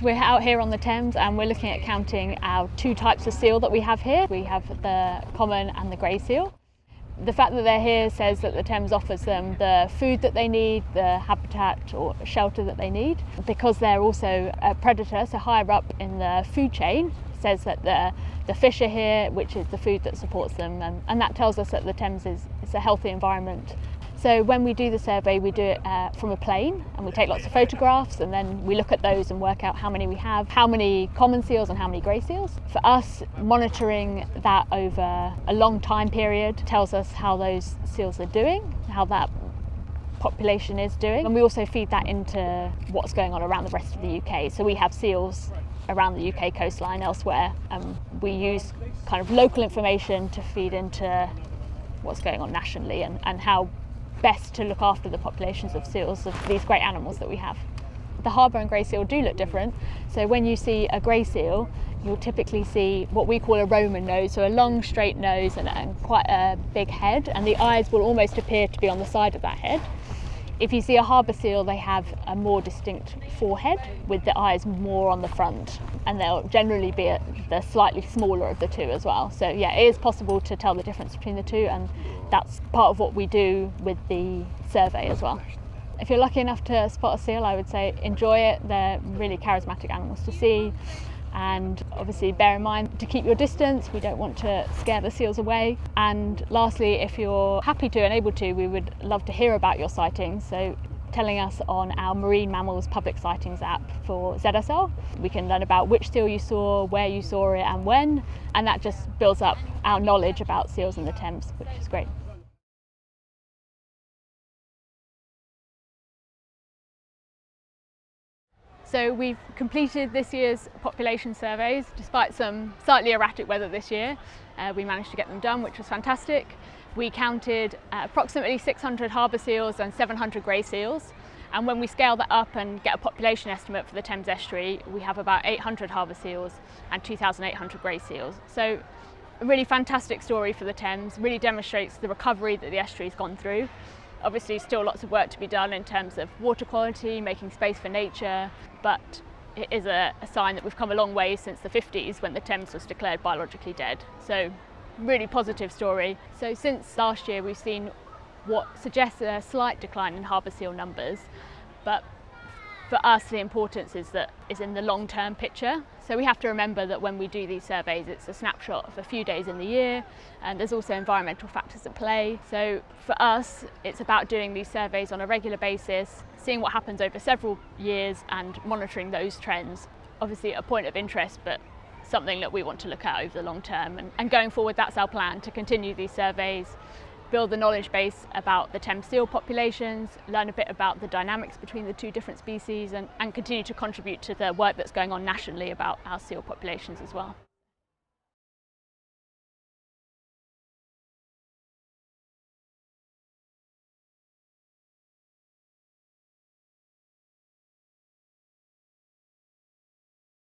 We're out here on the Thames and we're looking at counting our two types of seal that we have here. We have the common and the grey seal. The fact that they're here says that the Thames offers them the food that they need, the habitat or shelter that they need. Because they're also a predator, so higher up in the food chain, says that the fish are here, which is the food that supports them, and that tells us that the Thames is a healthy environment. So when we do the survey, we do it from a plane, and we take lots of photographs, and then we look at those and work out how many we have, how many common seals and how many grey seals. For us, monitoring that over a long time period tells us how those seals are doing, how that population is doing, and we also feed that into what's going on around the rest of the UK. So we have seals around the UK coastline elsewhere, and we use kind of local information to feed into what's going on nationally and how best to look after the populations of seals, of these great animals that we have. The harbour and grey seal do look different. So when you see a grey seal, you'll typically see what we call a Roman nose, so a long straight nose and quite a big head, and the eyes will almost appear to be on the side of that head. If you see a harbour seal, they have a more distinct forehead with the eyes more on the front, and they'll generally be the slightly smaller of the two as well. So yeah, it is possible to tell the difference between the two, and that's part of what we do with the survey as well. If you're lucky enough to spot a seal, I would say enjoy it. They're really charismatic animals to see. And obviously bear in mind to keep your distance. We don't want to scare the seals away. And lastly, if you're happy to and able to, we would love to hear about your sightings. So telling us on our Marine Mammals Public Sightings app for ZSL. We can learn about which seal you saw, where you saw it and when, and that just builds up our knowledge about seals in the Thames, which is great. So we've completed this year's population surveys. Despite some slightly erratic weather this year, we managed to get them done, which was fantastic. We counted approximately 600 harbour seals and 700 grey seals. And when we scale that up and get a population estimate for the Thames estuary, we have about 800 harbour seals and 2,800 grey seals. So a really fantastic story for the Thames, really demonstrates the recovery that the estuary's gone through. Obviously still lots of work to be done in terms of water quality, making space for nature, but it is a sign that we've come a long way since the 50s when the Thames was declared biologically dead. So really positive story. So since last year we've seen what suggests a slight decline in harbour seal numbers, but for us the importance is in the long-term picture. So we have to remember that when we do these surveys, it's a snapshot of a few days in the year, and there's also environmental factors at play. So for us, it's about doing these surveys on a regular basis, seeing what happens over several years and monitoring those trends. Obviously a point of interest, but something that we want to look at over the long term. And going forward, that's our plan, to continue these surveys, build the knowledge base about the Thames seal populations, learn a bit about the dynamics between the two different species, and continue to contribute to the work that's going on nationally about our seal populations as well.